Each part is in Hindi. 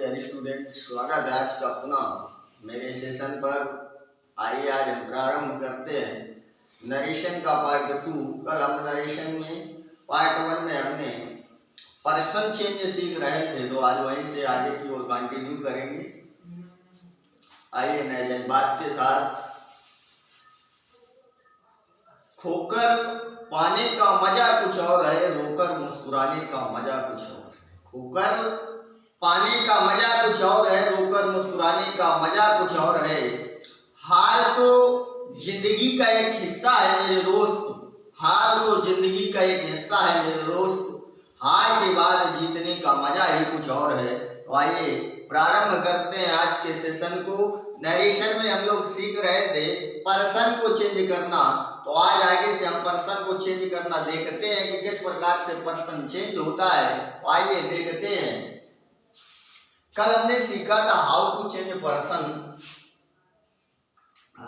डियर स्टूडेंट, स्वागत है आज का पुनः मेरे सेशन पर। आइए आज हम प्रारंभ करते हैं नरेशन का पार्ट 2। कल हम नरेशन में पार्ट 1 में हमने पर्सन चेंज सीख रहे थे, तो आज वहीं से आगे की ओर कंटिन्यू करेंगे। आइए नए बात के साथ। खोकर पाने का मजा कुछ और है, रोकर मुस्कुराने का मजा कुछ और है। खोकर पाने का मजा कुछ और है, रोकर मुस्कुराने का मजा कुछ और है। हार तो जिंदगी का एक हिस्सा है मेरे दोस्त, हार तो जिंदगी का एक हिस्सा है मेरे दोस्त। हार के बाद जीतने का मजा ही कुछ और है। तो आइए प्रारंभ करते हैं आज के सेशन को। नरेशन में हम लोग सीख रहे थे पर्सन को चेंज करना, तो आज आगे से हम पर्सन को चेंज करना देखते हैं कि किस प्रकार से पर्सन चेंज होता है। तो आइए देखते हैं। कल हमने सीखा था how to change person.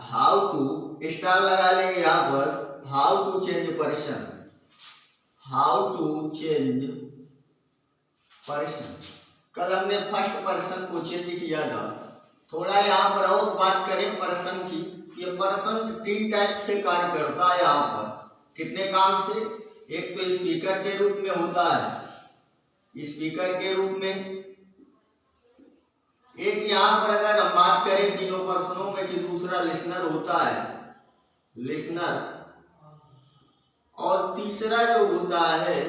How to star लगा लेंगे यहाँ पर। How to change person, how to change person. कल हमने फर्स्ट पर्सन को चेंज किया था। थोड़ा यहाँ पर और बात करें पर्सन की। ये पर्सन 3 टाइप से कार्य करता है यहाँ पर। कितने काम से? एक तो स्पीकर के रूप में होता है, स्पीकर के रूप में। एक यहाँ पर अगर हम बात करें तीनों पर्सनों में कि दूसरा लिसनर होता है, लिसनर। और तीसरा जो होता है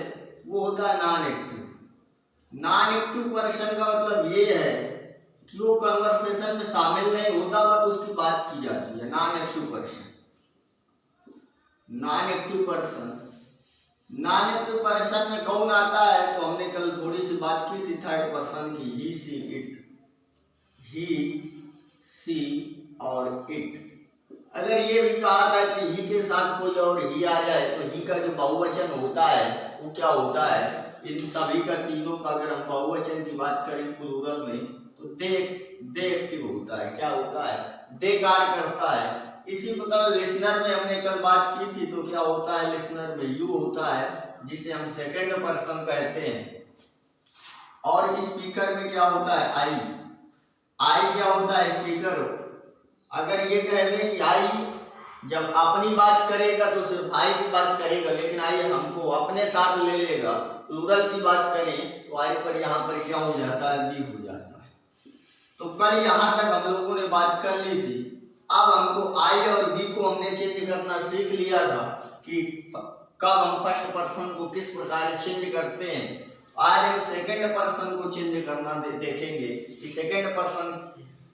वो होता है non active. Non active person का मतलब ये है कि वो कन्वर्सेशन में शामिल नहीं होता, बट उसकी बात की जाती है। Non active person, non active person. Non active person में कौन आता है? तो हमने कल थोड़ी सी बात की थी थर्ड पर्सन की। ही, सी, इट। ही, सी और इट। अगर ये भी कहा था कि ही के साथ कोई और ही आ जाए तो ही का जो बहुवचन होता है वो क्या होता है? इन सभी का, तीनों का अगर हम बहुवचन की बात करें प्लूरल में, तो दे एक्टिव होता है। क्या होता है? दे कार्य करता है। इसी प्रकार लिसनर में हमने कल बात की थी, तो क्या होता है? लिसनर में यू होता है, जिसे हम सेकंड पर्सन कहते हैं। और स्पीकर में क्या होता है? आई। आई क्या होता है? स्पीकर। अगर ये कह दें कि आई जब अपनी बात करेगा तो सिर्फ आई की बात करेगा, लेकिन आई हमको अपने साथ ले लेगा, प्लूरल की बात करें तो आई पर यहाँ पर क्या हो जाता है? वी हो जाता है। तो कल यहाँ तक हम लोगों ने बात कर ली थी। अब हमको आई और वी को हमने चेंज करना सीख लिया था कि कब हम फर्स्ट पर्सन को किस प्रकार चेंज करते हैं। आज हम सेकंड पर्सन को चेंज करना देखेंगे कि सेकंड पर्सन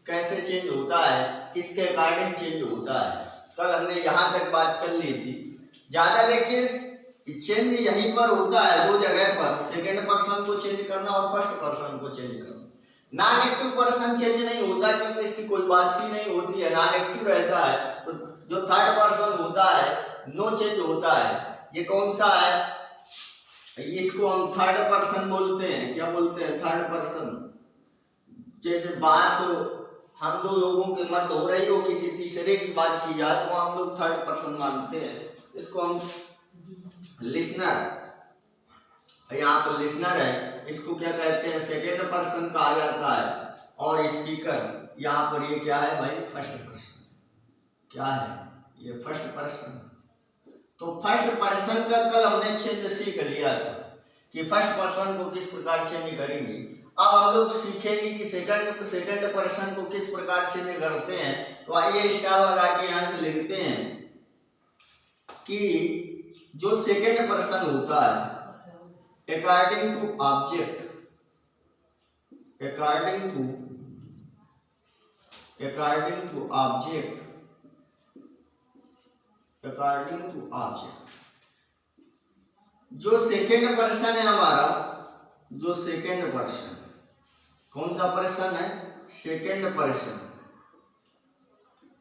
कैसे चेंज होता है, किसके अकॉर्डिंग चेंज होता है। कल हमने यहाँ तक बात कर ली थी। ज्यादा देखिए चेंज यहीं पर होता है, 2 जगह पर, सेकंड पर्सन को चेंज करना और फर्स्ट पर्सन को चेंज करना। नॉन एक्टिव पर्सन चेंज नहीं होता क्योंकि इसकी कोई बात ही नहीं होती है, नॉन एक्टिव रहता है। तो जो थर्ड पर्सन होता है नो चेंज होता है। ये कौन सा है? इसको हम थर्ड पर्सन बोलते हैं। क्या बोलते हैं? Third person. जैसे बात हम 2 लोगों के मध्य हो रही हो, किसी तीसरे की बात की जाए तो हम लोग थर्ड पर्सन मानते हैं। इसको हम लिसनर, यहाँ पर लिसनर है, इसको क्या कहते हैं? सेकेंड पर्सन कहा जाता है। और स्पीकर यहाँ पर ये क्या है भाई? First person. क्या है ये? First person. तो फर्स्ट पर्सन का कल हमने चेंज सीख लिया था कि फर्स्ट पर्सन को किस प्रकार चेंज करेंगे। अब हम लोग सीखेंगे कि सेकंड पर्सन को किस प्रकार चेंज करते हैं। तो आइए स्टार लगा के यहाँ से लिखते हैं कि जो सेकंड पर्सन होता है according to object, according to object, according to object. जो सेकंड पर्सन है हमारा, जो सेकंड पर्सन, कौन सा पर्सन है? Second person.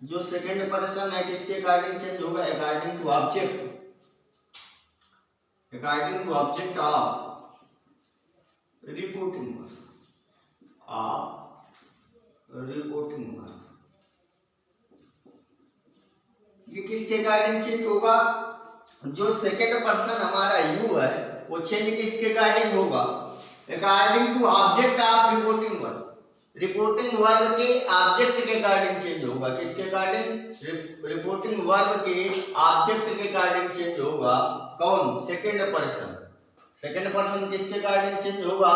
जो सेकंड पर्सन है किसके अकॉर्डिंग चेंज होगा? According to object, according to object of reporting verb, of reporting verb. ये किसके अकॉर्डिंग चेंज होगा? जो सेकंड पर्सन हमारा यू है वो चेंज किसके अकॉर्डिंग होगा? According to object of reporting verb. Reporting verb के ऑब्जेक्ट के अकॉर्डिंग चेंज होगा। किसके अकॉर्डिंग? रिपोर्टिंग वर्ब के ऑब्जेक्ट के अकॉर्डिंग चेंज होगा। कौन? Second person. सेकंड पर्सन किसके अकॉर्डिंग चेंज होगा?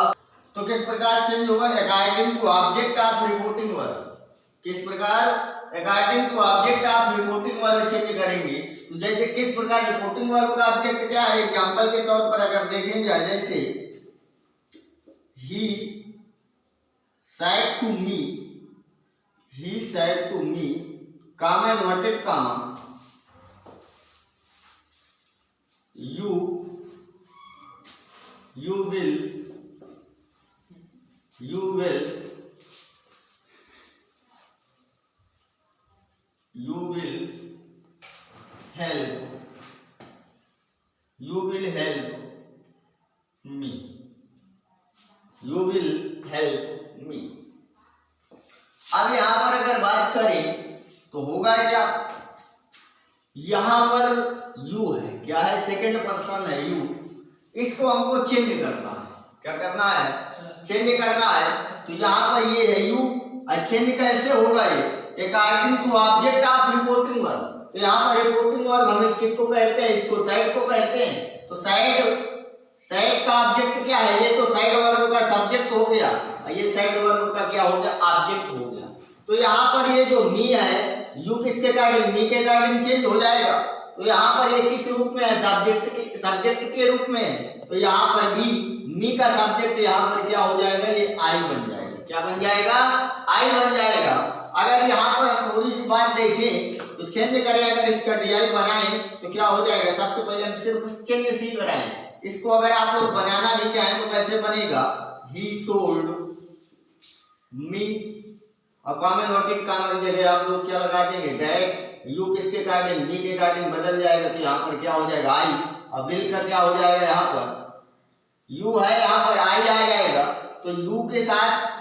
तो किस प्रकार चेंज होगा? According to object of reporting verb. किस प्रकार? According to object of reporting verb change करेंगे। तो जैसे किस प्रकार रिपोर्टिंग वर्ब का ऑब्जेक्ट क्या है? एग्जांपल के तौर पर अगर देखें जाए, जैसे he said to me, he said to me, comma inverted comma, you will help me। अब यहां पर अगर बात करें तो होगा क्या? यहां पर यू है, क्या है? सेकंड पर्सन है यू। इसको हमको चेंज करना है। क्या करना है? चेंज करना है। तो यहाँ पर ये है यू, चेंज कैसे होगा? ये according to object of reporting verb. तो यहाँ पर रिपोर्टिंग वर्ब हम किसको कहते हैं? इसको साइड को कहते हैं। तो साइड का ऑब्जेक्ट क्या है? ये तो साइड वर्ब का सब्जेक्ट हो गया, ये साइड वर्ब का क्या हो गया? ऑब्जेक्ट हो गया। तो यहाँ पर ये जो मी है, यू किसके अकॉर्डिंग? मी के अकॉर्डिंग चेंज हो जाएगा। तो यहाँ पर ये किस रूप में है? सब्जेक्ट के रूप में है। तो यहाँ पर भी मी का सब्जेक्ट यहाँ पर क्या हो जाएगा? ये आई बन जाएगा। क्या बन जाएगा? आई बन जाएगा। अगर यहाँ पर हम थोड़ी सी बात देखें तो चेंज करें, अगर इसका डीआई बनाएं तो क्या हो जाएगा? सबसे पहले हम सिर्फ चेंज सीख रहे हैं। इसको अगर आप लोग बनाना भी चाहें तो कैसे बनेगा? ही टोल्ड मी, और कॉमन नोटेड कॉमन जगह आप लोग क्या लगा देंगे? डैट। यू किसके अकॉर्डिंग? मी के अकॉर्डिंग बदल जाएगा। तो यहाँ पर क्या हो जाएगा? आई। अब विल का क्या हो जाएगा? यहाँ पर यू है, यहाँ पर आई आ जाएगा। तो यू के साथ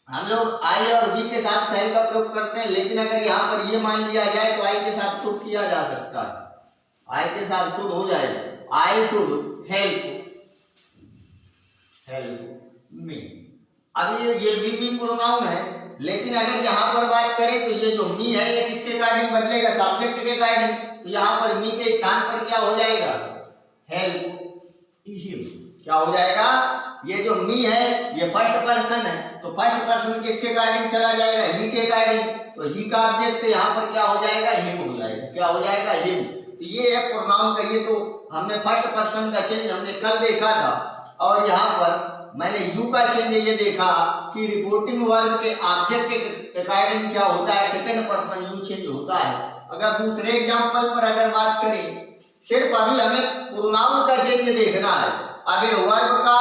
हम लोग आई और वी के साथ सेल का प्रयोग करते हैं, लेकिन अगर यहाँ पर ये मान लिया जाए तो आई के साथ शुड किया जा सकता है। आई के साथ शुड हो जाएगा। I should help me. अब ये भी प्रोनाउन है, लेकिन अगर यहाँ पर बात करें तो ये जो मी है ये किसके अकॉर्डिंग बदलेगा? सब्जेक्ट के अकॉर्डिंग। तो यहाँ पर मी के स्थान पर क्या हो जाएगा? Help him. क्या हो जाएगा? ये जो मी है ये फर्स्ट पर्सन है, तो फर्स्ट पर्सन किसके अकॉर्डिंग चला जाएगा? ही के अकॉर्डिंग। तो ही का ऑब्जेक्ट यहाँ पर क्या हो जाएगा? हिम हो जाएगा। क्या हो जाएगा? हिम। तो ये है प्रोनाउन का। ये तो हमने फर्स्ट पर्सन का चेंज हमने कल देखा था, और यहाँ पर मैंने यू का चेंज ये देखा कि रिपोर्टिंग वर्ब के ऑब्जेक्ट के अकॉर्डिंग क्या होता है? सेकंड पर्सन यू चेंज होता है। अगर दूसरे एग्जांपल पर अगर बात करें, सिर्फ अभी हमें प्रोनाउन का चेंज देखना है। अभी वर्ब का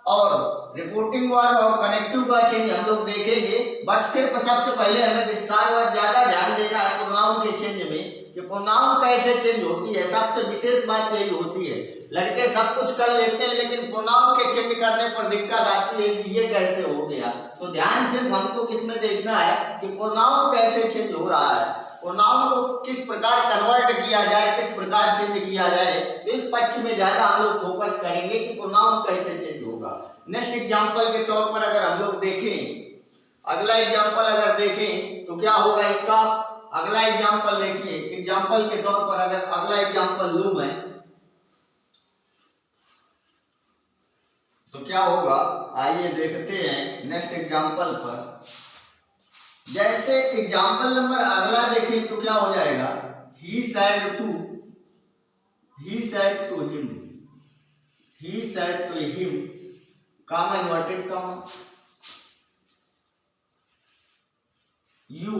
और रिपोर्टिंग वर्ब और कनेक्टिव का चेंज हम लोग देखेंगे, बट सिर्फ सबसे पहले हमें विस्तार व ज्यादा ध्यान देना है प्रोनाउन के चेंज में कि प्रोनाउन कैसे चेंज होती है। सबसे विशेष बात यही होती है। लड़के सब कुछ कर लेते हैं, लेकिन प्रोनाउन के चेंज करने पर दिक्कत आती है कि ये कैसे हो गया। तो ध्यान सिर्फ हमको किसमें देखना है कि प्रोनाउन कैसे चेंज हो रहा है, प्रोनाउन को किस प्रकार कन्वर्ट किया जाए, किस प्रकार चेंज किया जाए। इस पक्ष में ज्यादा हम लोग फोकस करेंगे कि प्रोनाउन कैसे चेंज होगा। नेक्स्ट एग्जांपल के तौर पर अगर हम लोग देखें, अगला एग्जांपल अगर देखें तो क्या होगा इसका? अगला एग्जांपल देखिए, एग्जांपल के तौर पर अगर अगला एग्जांपल लूं मैं तो क्या होगा? आइए देखते हैं नेक्स्ट एग्जांपल पर। जैसे एग्जांपल नंबर अगला देखें तो क्या हो जाएगा? he said to him, comma inverted comma, you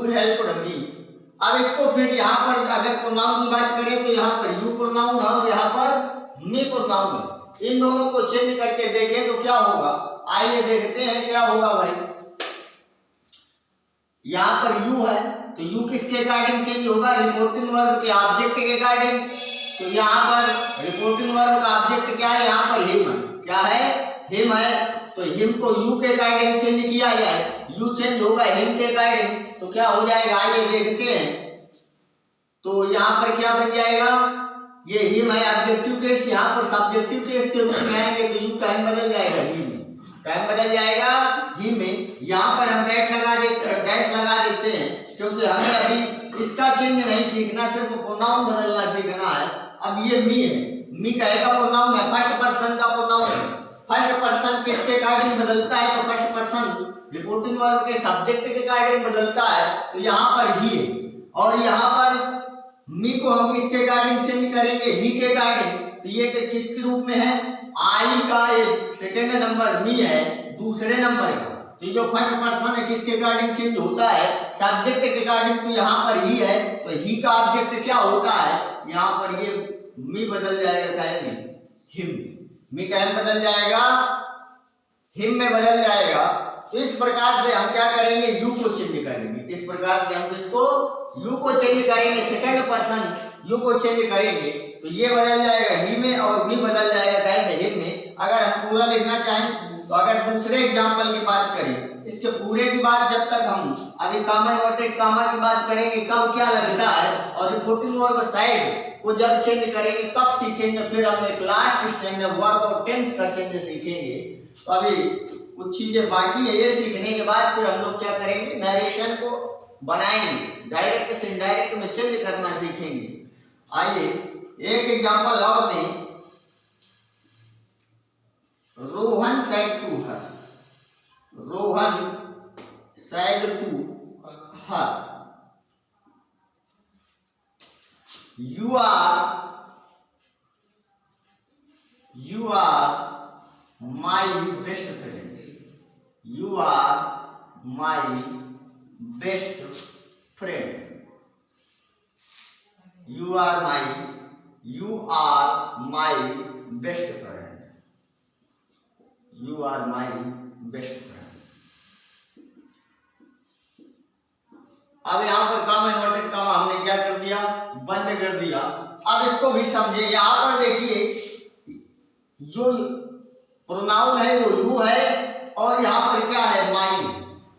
helped me। अब इसको फिर यहाँ पर अगर प्रोनाउन की बात करें तो यहाँ पर यू प्रोनाउन है और यहाँ पर मी प्रोनाउन है। इन दोनों को चेंज करके देखें तो क्या होगा? आइए देखते हैं क्या होगा भाई। यहाँ पर यू है तो यू किसके अकॉर्डिंग चेंज होगा? रिपोर्टिंग वर्ब के ऑब्जेक्ट के अकॉर्डिंग। तो यहाँ पर रिपोर्टिंग वर्ब का ऑब्जेक्ट क्या है? यहाँ पर हिम है। क्या है? हिम है। तो हिम को यू के अकॉर्डिंग चेंज किया जाए, यू चेंज होगा हिम के अकॉर्डिंग, तो क्या हो जाएगा आइए देखते हैं। तो यहाँ पर क्या बन जाएगा, ये हिम है ऑब्जेक्टिव केस, यहाँ पर सब्जेक्टिव केस के रूप में आएंगे तो यू का हिम बदल जाएगा हिम में, क्या बदल जाएगा हिम में। यहाँ पर हम डैश लगा देते हैं क्योंकि हमें अभी इसका चिन्ह नहीं सीखना, सिर्फ प्रोनाउन बदलना सीखना है। अब ये मी है, मी कहेगा प्रोनाउन है, फर्स्ट पर्सन का प्रोनाउन है। फर्स्ट पर्सन किसके अकॉर्डिंग बदलता है, तो फर्स्ट पर्सन रिपोर्टिंग वर्ब के सब्जेक्ट के अकॉर्डिंग बदलता है, तो यहाँ पर ही है। और यहाँ पर मी को हम किसके अकॉर्डिंग चेंज करेंगे, ही के अकॉर्डिंग, तो ये किसके रूप में है, आई का एक सेकेंड नंबर मी है दूसरे नंबर का, तो जो फर्स्ट पर्सन है किसके अकॉर्डिंग चेंज होता है, सब्जेक्ट के अकॉर्डिंग, तो यहाँ पर ही है, तो ही का ऑब्जेक्ट क्या होता है, यहाँ पर ये मी बदल जाएगा क्या में, हिम, मी का हिम बदल जाएगा हिम में बदल जाएगा। तो इस प्रकार से हम क्या करेंगे, यू को चेंज करेंगे, इस प्रकार से हम इसको यू को चेंज करेंगे, सेकंड पर्सन यू को चेंज करेंगे, तो ये बदल जाएगा ही में और मी बदल जाएगा क्या में, हिम में। अगर हम पूरा लिखना चाहें तो अगर दूसरे एग्जाम्पल की बात करें, इसके पूरे की बात जब तक हम अभी कामा इन्वर्टेड कामा की बात करेंगे कब क्या लगता है, और रिपोर्टिंग वर्ब साइड को जब चेंज करेंगे तब सीखेंगे, फिर हम एक लास्ट स्टेज में वर्ब और टेंस का चेंज सीखेंगे। तो अभी कुछ चीजें बाकी है, ये सीखने के बाद फिर हम लोग क्या करेंगे, नरेशन को बनाएंगे, डायरेक्ट से इनडायरेक्ट में चेंज करना सीखेंगे। आइए एक एग्जांपल और दें, Rohan said to her, Rohan said to her, you are my best friend, you are my best friend, you are my best friend, you are my best friend। अब यहाँ पर कामा इन्वर्टेड कामा हमने क्या कर दिया, बंद कर दिया। अब इसको भी समझे, यहाँ पर देखिए जो प्रोनाउन है वो यू है और यहाँ पर क्या है, माई।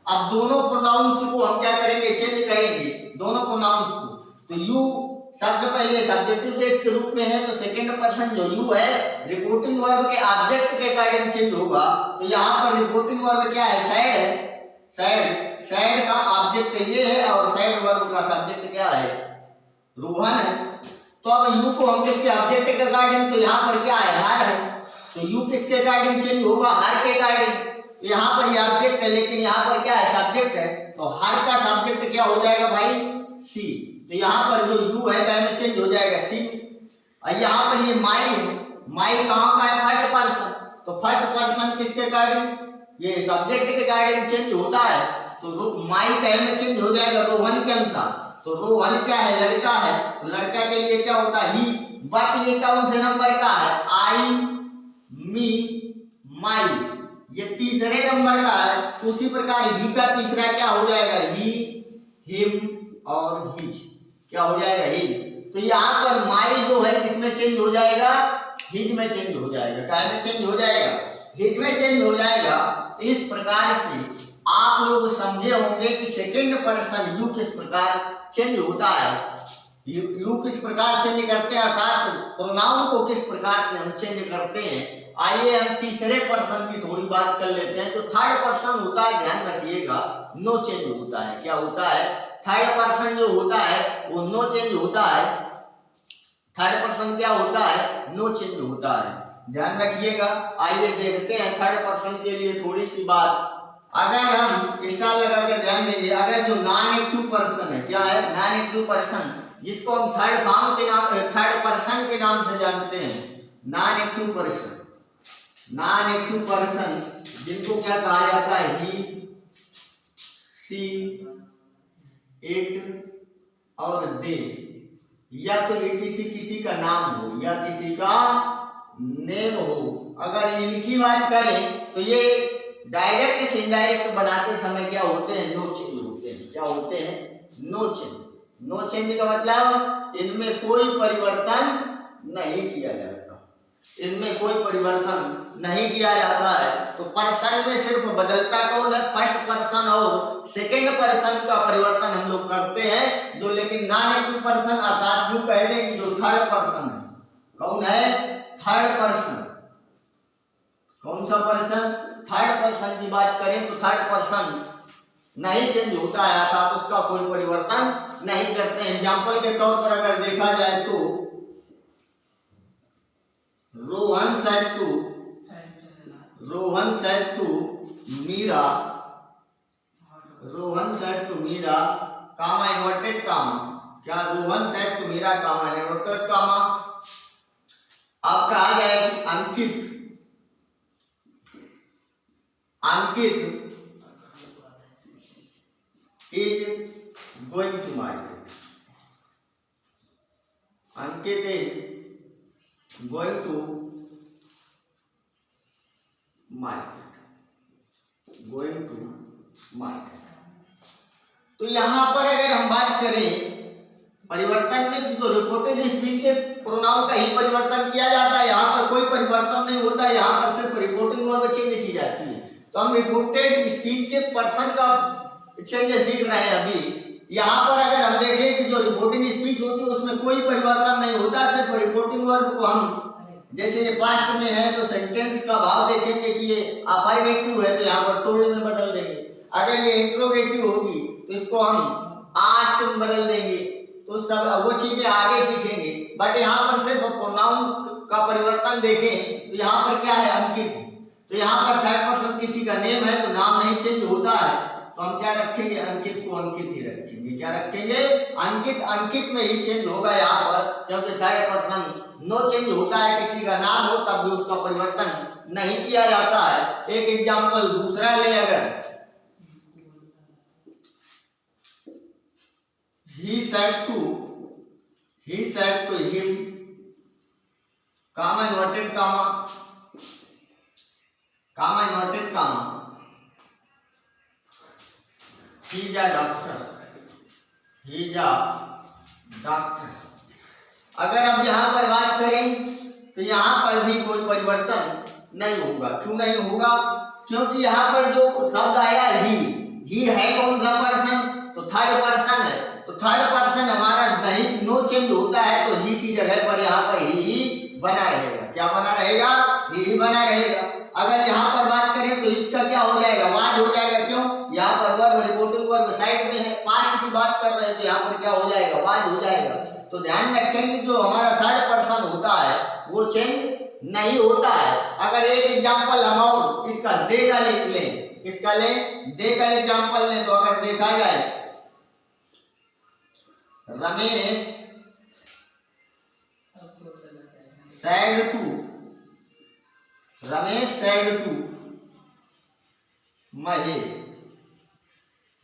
अब दोनों प्रोनाउंस को हम क्या करेंगे, चेंज करेंगे दोनों प्रोनाउंस को। तो यू सबसे पहले सब्जेक्टिव केस के रूप में है, तो सेकंड पर्सन जो यू है रिपोर्टिंग वर्ब के ऑब्जेक्ट के अकॉर्डिंग चेंज होगा। तो यहाँ पर रिपोर्टिंग वर्ब क्या है, सैड है, सैड का ऑब्जेक्ट ये है और सैड वर्ब का सब्जेक्ट क्या है, रोहन है। तो अब यू को हम किसके ऑब्जेक्ट के अकॉर्डिंग, तो यहाँ पर क्या है, हर है, तो यू किसके अकॉर्डिंग चेंज होगा, हर के अकॉर्डिंग। यहाँ पर ये ऑब्जेक्ट है लेकिन यहाँ पर क्या है, सब्जेक्ट है, तो हर का सब्जेक्ट क्या हो जाएगा भाई, सी। तो यहाँ पर जो यू है क्या में चेंज हो जाएगा, सी। और यहाँ पर ये माई है, माई कहाँ का है, फर्स्ट पर्सन, तो फर्स्ट पर्सन किसके अकॉर्डिंग, ये सब्जेक्ट के अकॉर्डिंग चेंज होता है, तो माई का में चेंज हो जाएगा रोहन के अनुसार। तो रोहन क्या है, लड़का है, तो लड़का के लिए क्या होता है, ही। बट ये कौन से नंबर का है, आई, मी, माई, ये तीसरे नंबर का है। उसी प्रकार ही का तीसरा क्या हो जाएगा, ही, हिम और हिज, क्या हो जाएगा, ही। तो यहाँ पर माई जो है किसमें चेंज हो जाएगा, हिज में चेंज हो जाएगा, क्या में चेंज हो जाएगा, हिज में चेंज हो जाएगा। तो इस प्रकार से आप लोग समझे होंगे कि सेकंड पर्सन यू किस प्रकार चेंज होता है, यू किस प्रकार चेंज करते हैं, अर्थात प्रोनाउन को किस प्रकार से हम चेंज करते हैं। आइए हम तीसरे पर्सन की थोड़ी बात कर लेते हैं। तो थर्ड पर्सन होता है, ध्यान रखिएगा, नो चेंज होता है। क्या होता है, थर्ड पर्सन जो होता है वो नो चेंज होता है। थर्ड पर्सन क्या होता है, नो चेंज होता है, ध्यान रखिएगा। आइए देखते हैं थर्ड पर्सन के लिए थोड़ी सी बात। अगर हम स्टार लगा के ध्यान देंगे, अगर जो नॉन एक्टिव पर्सन है, क्या है, नॉन एक्टिव पर्सन, जिसको हम थर्ड फॉर्म के नाम, थर्ड पर्सन के नाम से जानते हैं, non active person, non active person जिनको क्या कहा जाता है, ही, सी, इट और दे, या तो किसी का नाम हो या किसी का नेम हो। अगर इनकी बात करें तो ये डायरेक्ट से इनडायरेक्ट बनाते समय क्या होते हैं, नो चेंज होते हैं। क्या होते हैं, नो चेंज। नो चेंज का मतलब इनमें कोई परिवर्तन नहीं किया जाता। इनमें कोई परिवर्तन नहीं किया जाता है। तो पर्सन में सिर्फ बदलता कौन है? फर्स्ट पर्सन और सेकंड पर्सन का परिवर्तन हम लोग करते हैं, जो लेकिन नॉन एक्टिव पर्सन अर्थात यूं कह दें कि जो थर्ड पर्सन है। कौन है? Third person. कौन सा पर्सन? थर्ड पर्सन की बात करें तो थर्ड पर्सन नहीं चेंज होता है, अर्थात उसका कोई परिवर्तन नहीं करते हैं। एग्जाम्पल के तौर पर अगर देखा जाए तो Rohan said to Meera, Rohan said to Meera comma inverted comma, क्या Rohan said to Meera comma inverted comma. अब कहा जाए कि अंकित is going to market, Ankit is going to market। तो यहां पर अगर हम बात करें परिवर्तन में तो रिपोर्टेड स्पीच के प्रोनाउन का ही परिवर्तन किया जाता है, यहाँ पर कोई परिवर्तन नहीं होता है, यहाँ पर सिर्फ रिपोर्टिंग वर्ब चेंज की जाती है। तो हम रिपोर्टेड स्पीच के पर्सन का चेंज सीख रहे हैं अभी। यहाँ पर अगर हम देखें कि जो रिपोर्टिंग स्पीच होती है उसमें कोई परिवर्तन नहीं होता, सिर्फ रिपोर्टिंग वर्ब को हम जैसे ये पास्ट में है तो सेंटेंस का भाव देखेंगे कि ये अफर्मेटिव है तो यहाँ पर टोल्ड में बदल देंगे। अगर ये इंट्रोगेटिव होगी तो इसको हम आस्क्ड में बदल देंगे। तो सब वो चीजें आगे सीखेंगे, बट यहाँ पर सिर्फ प्रोनाउन का परिवर्तन देखें तो यहाँ पर क्या है? अंकित। तो यहाँ पर थर्ड पर्सन किसी का नेम है तो नाम नहीं चेंज होता है, तो हम क्या रखेंगे? अंकित को अंकित ही रखेंगे। क्या रखेंगे? अंकित। अंकित में ही चेंज होगा यहाँ पर, क्योंकि थर्ड पर्सन नो चेंज होता है, किसी का नाम हो तब भी उसका परिवर्तन नहीं किया जाता है। एक एग्जाम्पल दूसरा ले, अगर he said to him comma inverted comma he is a doctor। अगर अब यहाँ पर बात करें तो यहाँ पर भी कोई परिवर्तन नहीं होगा। क्यों नहीं होगा? क्योंकि यहाँ पर जो शब्द आया ही है कौन सा पर्सन? तो थर्ड पर्सन है। तो थर्ड पर्सन हमारा नहीं नो चेंज होता है, तो ही की जगह पर यहाँ पर ही बना रहेगा। क्या बना रहेगा? ही बना रहेगा। अगर यहाँ पर बात करें तो इसका क्या हो जाएगा? वाज हो जाएगा। क्यों? यहाँ पर वर्ब रिपोर्टिंग वर्ब साइड में है, पास्ट की बात कर रहे थे, यहाँ पर क्या हो जाएगा? वाज हो जाएगा। तो ध्यान रखेंगे जो हमारा थर्ड पर्सन होता है वो चेंज नहीं होता है। अगर एक एग्जांपल हम और इसका दे का लें, किसका लें? दे का एग्जांपल लें तो अगर देखा जाए Ramesh said to Mahesh,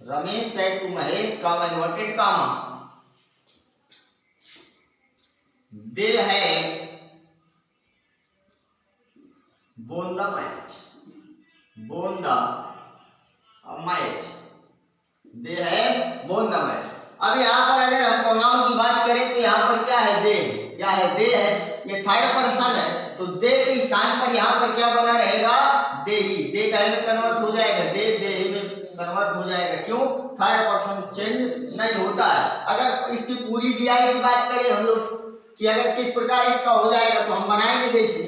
Ramesh said to Mahesh comma inverted comma they have won the match, they have won the match। अब यहाँ पर अगर हम प्रोनाउन की बात करें तो यहाँ पर क्या है? दे। क्या है? दे है। ये थर्ड पर्सन है तो दे के स्थान पर यहाँ पर क्या बना रहेगा? दे ही। दे का में कन्वर्ट हो जाएगा, दे में कन्वर्ट हो जाएगा। क्यों? थर्ड पर्सन चेंज नहीं होता है। अगर इसकी पूरी डीआई की बात करें हम लोग कि अगर किस प्रकार इसका हो जाएगा तो हम बनाएंगे। जैसे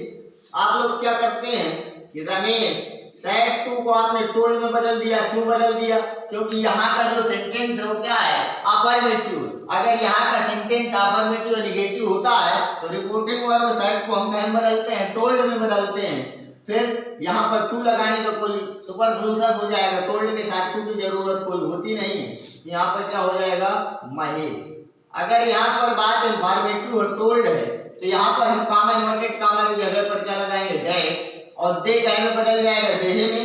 आप लोग क्या करते हैं कि रमेश said to को आपने टोल्ड में बदल दिया। क्यों बदल दिया? क्योंकि यहाँ का जो सेंटेंस है वो क्या है? अफर्मेटिव। अगर यहाँ का सेंटेंस अफर्मेटिव नेगेटिव होता है तो रिपोर्टिंग वर्ब said को हम कहीं बदलते हैं? टोल्ड में बदलते हैं। फिर यहाँ पर टू लगाने का कोई सुपरफ्लूयस हो जाएगा, टोल्ड के साथ टू की जरूरत कोई होती नहीं है। यहाँ पर क्या हो जाएगा? महेश। अगर यहाँ पर बात इन्फॉर्मेटिव और टोल्ड है तो यहाँ पर हम कामा इन्वर्टेड कामा की जगह पर क्या लगाएंगे? डे, और दे का में बदल जाएगा देहे में।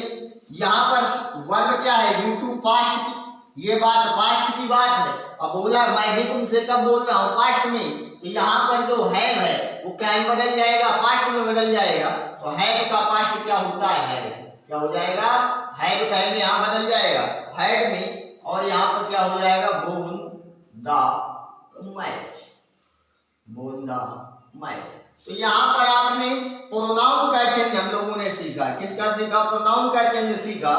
यहाँ पर वर्ब क्या है? ड्यू टू पास्ट की, ये बात पास्ट की बात है। अब बोला मैं भी तुमसे कब बोल रहा हूँ? पास्ट में। तो यहाँ पर जो है वो क्या में बदल जाएगा? पास्ट में बदल जाएगा। तो हैव का पास्ट क्या होता है? हैव। क्या हो जाएगा? हैव का में यहाँ बदल जाएगा हैड में, और यहाँ पर क्या हो जाएगा? Bone the match, bone the might। तो यहाँ पर आपने प्रोनाउन का चेंज हम लोगों ने सीखा। किसका सीखा? प्रोनाउन का चेंज सीखा।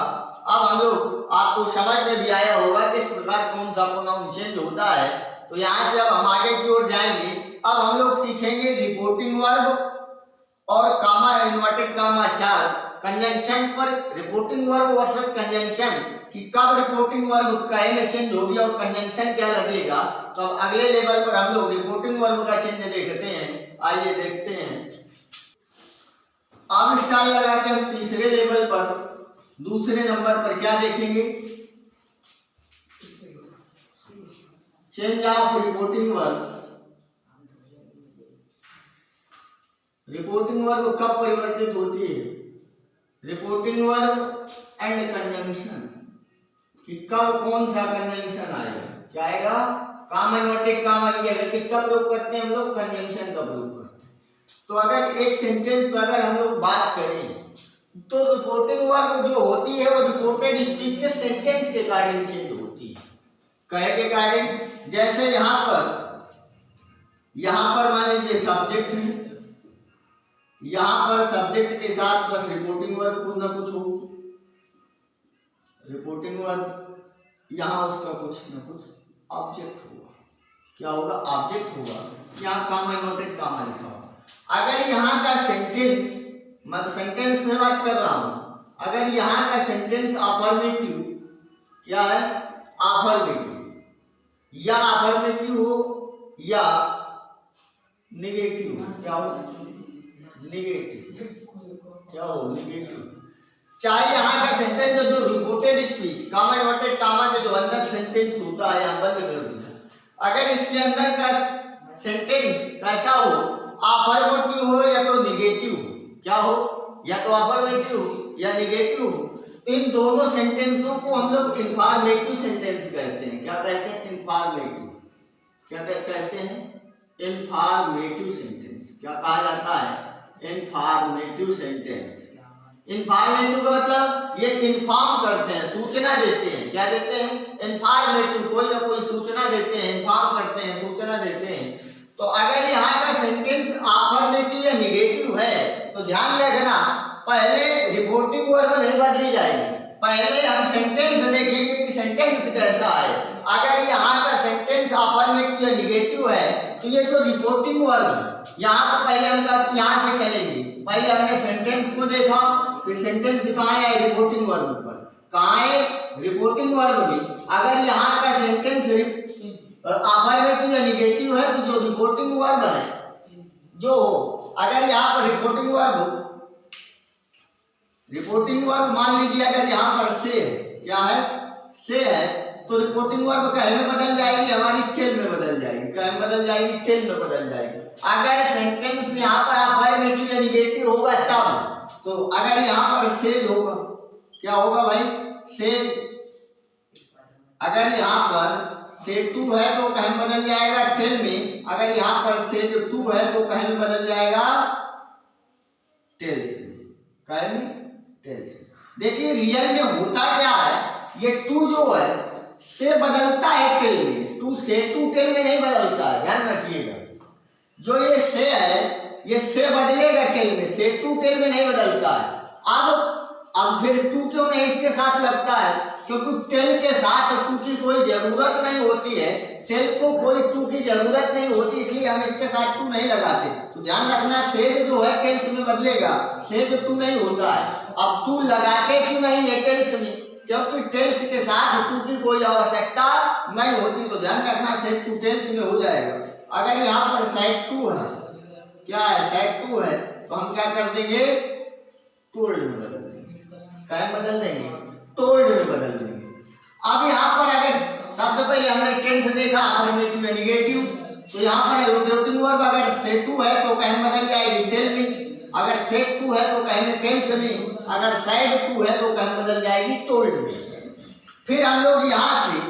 अब हम लोग आपको समझ में भी आया होगा किस प्रकार कौन सा प्रोनाउन चेंज होता है। तो यहाँ से अब हम आगे की ओर जाएंगे। अब हम लोग सीखेंगे रिपोर्टिंग वर्ब और कामा इन्वर्टेड कामा चार कंजंक्शन पर। रिपोर्टिंग वर्ब वर्सेस कंजंक्शन कि कब रिपोर्टिंग वर्ब काय में चेंज होगी और कंजंक्शन क्या लगेगा। तो अब अगले लेवल पर हम लोग रिपोर्टिंग वर्ब का चेंज देखते हैं। आइए देखते हैं। अब स्टार लगा के हम तीसरे लेवल पर दूसरे नंबर पर क्या देखेंगे? Change of reporting verb. Reporting verb कब परिवर्तित होती है? रिपोर्टिंग वर्ब एंड कंजंक्शन कि कब कौन सा कंजंक्शन आएगा। क्या आएगा? कामा इन्वर्टेड कामा की जगह किसका प्रयोग करते हैं हम लोग? कंजंक्शन का प्रयोग करते हैं। तो अगर एक सेंटेंस पर अगर हम लोग बात करें तो रिपोर्टिंग वर्ब जो होती है वो रिपोर्टेड स्पीच के सेंटेंस के अकॉर्डिंग चेंज होती है। कहे के अकॉर्डिंग जैसे यहाँ पर मान लीजिए सब्जेक्ट है, यहाँ पर सब्जेक्ट के साथ प्लस रिपोर्टिंग वर्ब कुछ ना कुछ होगी। रिपोर्टिंग वर्ब यहाँ उसका कुछ ना कुछ ऑब्जेक्ट होगा। क्या होगा? ऑब्जेक्ट होगा। यहाँ कामा इन्वर्टेड कामा लिखा होगा। अगर यहाँ का सेंटेंस, मैं सेंटेंस से बात कर रहा हूँ, अगर यहाँ का सेंटेंस अफर्मेटिव, क्या है? अफर्मेटिव या अफर्मेटिव हो या निगेटिव हो। क्या हो? निगेटिव। क्या हो? निगेटिव। चाहे यहाँ का सेंटेंस जो रिपोर्टेड स्पीच कामा इन्वर्टेड कामा के जो अंदर सेंटेंस होता है यहाँ बंद कर दिया, अगर इसके अंदर का सेंटेंस कैसा हो? अफर्मेटिव हो या तो निगेटिव हो। क्या हो? या तो अफर्मेटिव हो या निगेटिव हो। इन दोनों सेंटेंसों को हम लोग इंफॉर्मेटिव सेंटेंस कहते हैं। क्या कहते हैं? इंफॉर्मेटिव। क्या कहते हैं? Informative sentence. क्या कहा जाता है? Informative sentence. इंफॉर्मेटिव का मतलब ये इन्फॉर्म करते हैं, सूचना देते हैं। क्या देते हैं? इंफॉर्मेटिव, कोई ना कोई सूचना देते हैं, इन्फॉर्म करते हैं, सूचना देते हैं। तो अगर यहाँ का सेंटेंस अफर्मेटिव या निगेटिव है तो ध्यान रखना, पहले रिपोर्टिंग वर्ब नहीं बदली जाएगी। पहले हम सेंटेंस देखेंगे कि सेंटेंस कैसा है। अगर यहाँ का सेंटेंस अफर्मेटिव या निगेटिव है तो ये जो रिपोर्टिंग वर्ब है यहाँ पर पहले हम यहाँ से चलेंगे। पहले हमने सेंटेंस को देखा कि सेंटेंस कहाँ है? रिपोर्टिंग वर्ब पर। कहाँ है? रिपोर्टिंग वर्ब में। अगर यहाँ का सेंटेंस अफर्मेटिव या निगेटिव है तो जो रिपोर्टिंग वर्ब है जो अगर यहाँ पर रिपोर्टिंग वर्ब मान लीजिए अगर यहाँ पर से है, क्या है? से है, तो रिपोर्टिंग वर्ब कहे में बदल जाएगी, हमारी टेल में बदल जाएगी। कहे में बदल जाएगी? टेल में बदल जाएगी। अगर सेंटेंस यहाँ पर अफर्मेटिव या निगेटिव होगा तब, तो अगर यहाँ पर सेज होगा, क्या होगा भाई? सेज। अगर यहाँ पर से टू है तो कहे में बदल जाएगा टेल में। अगर यहाँ पर सेज टू है तो कहे में बदल जाएगा टेल से। कहे में टेल से। देखिए रियल में होता क्या है, ये टू जो है से बदलता है टेल में, टू से टू टेल में नहीं बदलता है, ध्यान रखिएगा। जो ये से है ये से बदलेगा टेल में, से टू टेल में नहीं बदलता है। अब फिर टू क्यों नहीं इसके साथ लगता है? क्योंकि टेल के साथ टू की कोई जरूरत नहीं होती है। टेल को कोई टू की जरूरत नहीं होती, इसलिए हम इसके साथ टू नहीं लगाते। तो ध्यान रखना, सेज जो है टेल्स में बदलेगा, सेज टू नहीं होता है। अब टू लगाते क्यों नहीं है टेल्स में? क्योंकि टेल्स के साथ टू की कोई आवश्यकता नहीं होती। तो ध्यान रखना, सेट टू टेल्स में हो जाएगा। अगर यहाँ पर साइड टू है, क्या है? साइड टू है, तो हम क्या कर देंगे? टोल्ड में बदल देंगे। क्या बदल देंगे? टोल्ड में बदल देंगे। अब यहाँ पर अगर सबसे पहले हमने टेंस देखा अफर्मेटिव या निगेटिव, तो यहाँ पर रिपोर्टिंग वर्ब अगर से टू है तो कहे में बदल जाएगी टेल में। अगर सेट टू है तो कहे में टेल्स में। अगर साइड टू है तो कहे में बदल जाएगी टोल्ड में। फिर हम लोग यहाँ से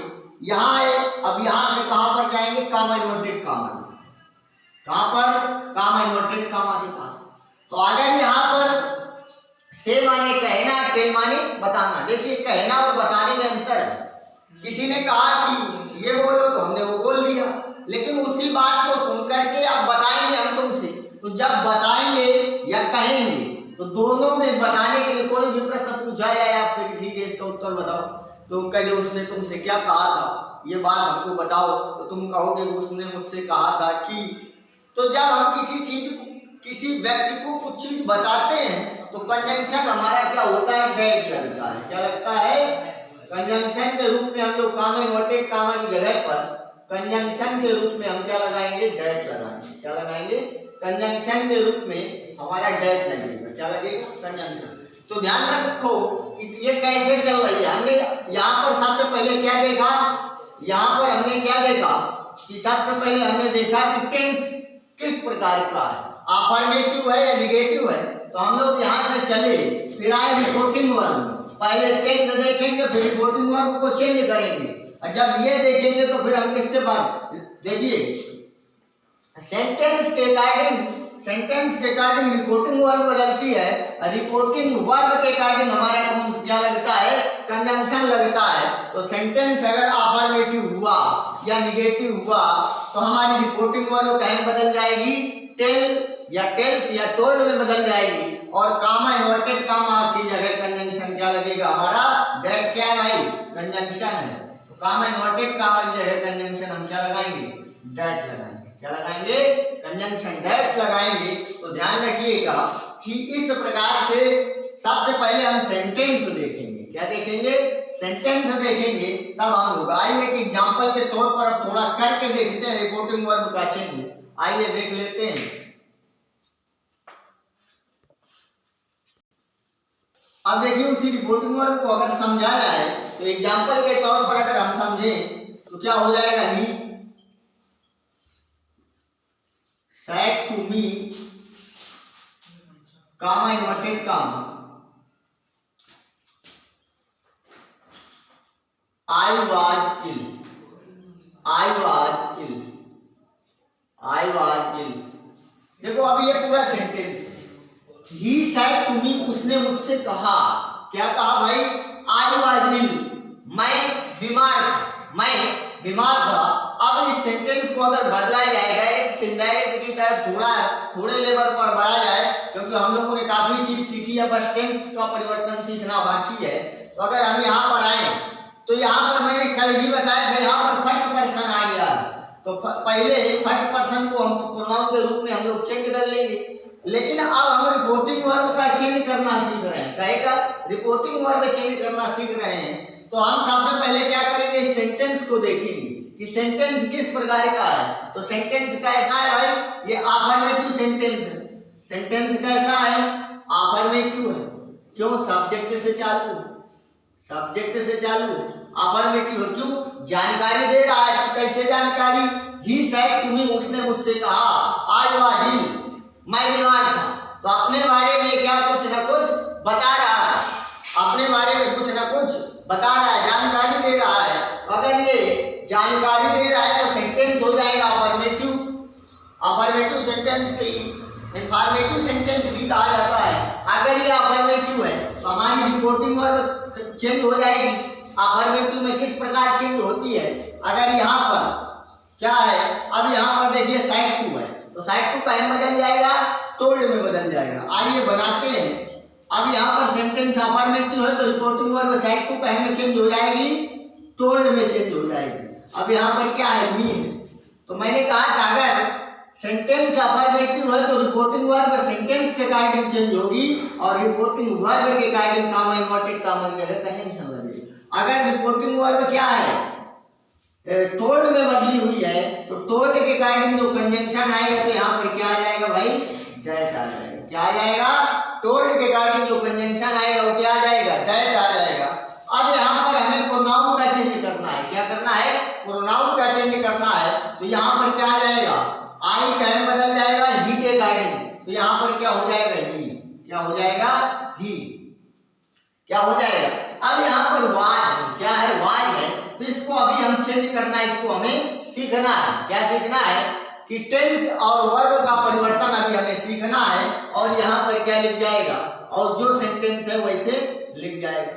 यहाँ आए। अब यहाँ से कहाँ पर जाएंगे? कामा इन्वर्टेड कामा के पास। कहाँ पर? कामा इन्वर्टेड कामा के पास। तो अगर यहाँ पर से माने कहना, टेल माने बताना। देखिए कहना और बताने में अंतर है। किसी ने कहा कि ये बोलो तो हमने वो बोल दिया, लेकिन उसी बात को सुन करके अब बताएंगे हम तुमसे तो दोनों में बताने के लिए कोई भी प्रश्न पूछा जाए आपसे कि ठीक है इसका उत्तर बताओ, तो कहे उसने तुमसे क्या कहा था, ये बात हमको बताओ, तो तुम कहोगे उसने मुझसे कहा था कि। तो जब हम किसी व्यक्ति को कुछ चीज बताते हैं तो कंजंक्शन हमारा क्या होता है, डेट लगता है। क्या लगता है? कंजंक्शन के रूप में हम लोग कॉमा इन्वर्टेड कॉमा की जगह पर कंजंक्शन के रूप में हम क्या लगाएंगे, डेट लगाएंगे। क्या लगाएंगे? कंजंक्शन के रूप में हमारा डेट लगेगा। क्या लगेगा? कंजंक्शन। तो ध्यान रखो कि ये कैसे चल रही है। हमने यहाँ पर सबसे पहले क्या देखा, यहाँ पर हमने क्या देखा कि सबसे पहले हमने देखा कि टेंस किस प्रकार का है, अफर्मेटिव है या निगेटिव है। तो हम लोग यहाँ से चले फिर आए रिपोर्टिंग वर्ब। पहले टेंस देखेंगे फिर रिपोर्टिंग वर्ब को चेंज करेंगे, और जब ये देखेंगे तो फिर हम किसके बाद देखिए सेंटेंस के अकॉर्डिंग रिपोर्टिंग वर्ब बदलती है, और रिपोर्टिंग वर्ब के अकॉर्डिंग हमारा कौन क्या लगता है, कंजंक्शन लगता है। तो सेंटेंस अगर अफर्मेटिव हुआ या निगेटिव हुआ तो हमारी रिपोर्टिंग वर्ब कहीं बदल जाएगी, टेल या टेल्स या टोल्ड में बदल जाएगी, और कामा इन्वर्टेड कामा की जगह कंजंक्शन क्या लगेगा हमारा, डेट। क्या है भाई? कंजंक्शन है। तो कामा इन्वर्टेड कामा की जगह कंजंक्शन हम क्या लगाएंगे, डेट लगाएंगे। क्या लगाएंगे? कंजंक्शन डेट लगाएंगे। तो ध्यान रखिएगा कि इस प्रकार से सबसे पहले हम सेंटेंस देखेंगे। क्या देखेंगे? सेंटेंस देखेंगे। तब हम लोग आइए कि एग्जांपल के तौर पर अब थोड़ा करके देखते हैं रिपोर्टिंग वर्ब का चेंज। आइए देख लेते हैं। अब देखिए उसी रिपोर्टिंग वर्ब को अगर समझा जाए तो एग्जांपल के तौर पर अगर हम समझें तो क्या हो जाएगा, ही said to me comma inverted comma I was ill देखो अभी ये पूरा सेंटेंस है। He said to me उसने मुझसे कहा, क्या कहा भाई, I was ill मैं बीमार था। अब इस सेंटेंस को अगर बदला जाए डायरेक्ट से इनडायरेक्ट की तरह थोड़े लेवल पर बढ़ाया जाए, क्योंकि हम लोगों ने काफी चीज सीखी है, बस टेंस का परिवर्तन सीखना बाकी है। तो अगर हम यहाँ पर आए तो यहाँ पर मैंने कल भी बताया था, यहाँ पर फर्स्ट पर्सन आ गया है। तो पहले फर्स्ट पर्सन को हम प्रोनाउन के रूप में हम लोग चेंज कर लेंगे, लेकिन अब हम रिपोर्टिंग वर्ब का चेंज करना सीख रहे हैं। कहेगा रिपोर्टिंग वर्ब चेंज करना सीख रहे हैं। तो हम सबसे पहले क्या करेंगे, इस सेंटेंस को देखेंगे कि सेंटेंस किस प्रकार का है। तो सेंटेंस कैसा है भाई, ये अफर्मेटिव सेंटेंस है। सेंटेंस कैसा है, अफर्मेटिव है। क्यों? सब्जेक्ट से चालू है, अफर्मेटिव है। क्यों? जानकारी दे रहा है। कि कैसे जानकारी, ही सेड टू मी उसने मुझसे कहा, आई वाज इल मैं बीमार था। तो अपने बारे में क्या कुछ ना कुछ बता रहा है, अपने बारे में कुछ ना कुछ बता रहा है, जानकारी दे रहा है। अगर ये जानकारी दे रहा है तो सेंटेंस हो जाएगा अफर्मेटिव सेंटेंस की इंफॉर्मेटिव सेंटेंस भी कहा जाता है। अगर ये अफर्मेटिव है तो हमारी रिपोर्टिंग वर्ब चेंज हो जाएगी। अफर्मेटिव में किस प्रकार चेंज होती है, अगर यहाँ पर क्या है, अब यहाँ पर देखिए साइड टू है तो साइड टू कहीं बदल जाएगा, टोल्ड में बदल जाएगा। आइए बनाते हैं। अब यहाँ पर सेंटेंस अफर्मेटिव है तो रिपोर्टिंग वर्ब साइड टू कहीं में चेंज हो जाएगी, टोल्ड में चेंज हो जाएगी। अब यहाँ पर क्या है, मी है। तो मैंने कहा था अगर सेंटेंस अफर्मेटिव है तो रिपोर्टिंग वर्ब सेंटेंस के अकॉर्डिंग चेंज होगी, और रिपोर्टिंग वर्ब के अकॉर्डिंग कामा इन्वर्टेड कामा की जगह कंजंक्शन लगेगी। अगर रिपोर्टिंग वर्ब क्या है, टोल्ड में बदली हुई है, तो टोल्ड के अकॉर्डिंग जो कंजंक्शन आएगा तो यहाँ पर क्या आ जाएगा भाई, डेट आ जाएगा। क्या आ जाएगा, टोल्ड के अकॉर्डिंग जो कंजंक्शन आएगा वो क्या आ जाएगा, डेट आ जाएगा। अब यहाँ पर हमें प्रोनाउन का चेंज करना है। क्या करना है, प्रोनाउन का चेंज करना है। तो यहाँ पर क्या आ जाएगा, आई कहीं बदल जाएगा ही के अकॉर्डिंग। तो यहाँ पर क्या हो जाएगा, ही। क्या हो जाएगा, ही। क्या हो जाएगा, अब यहाँ पर वाज है। क्या है, वाज है। तो इसको अभी हम चेंज करना है, इसको हमें सीखना है। क्या सीखना है कि टेंस और वर्ब का परिवर्तन अभी हमें सीखना है, और यहाँ पर क्या लिख जाएगा, और जो सेंटेंस है वैसे लिख जाएगा।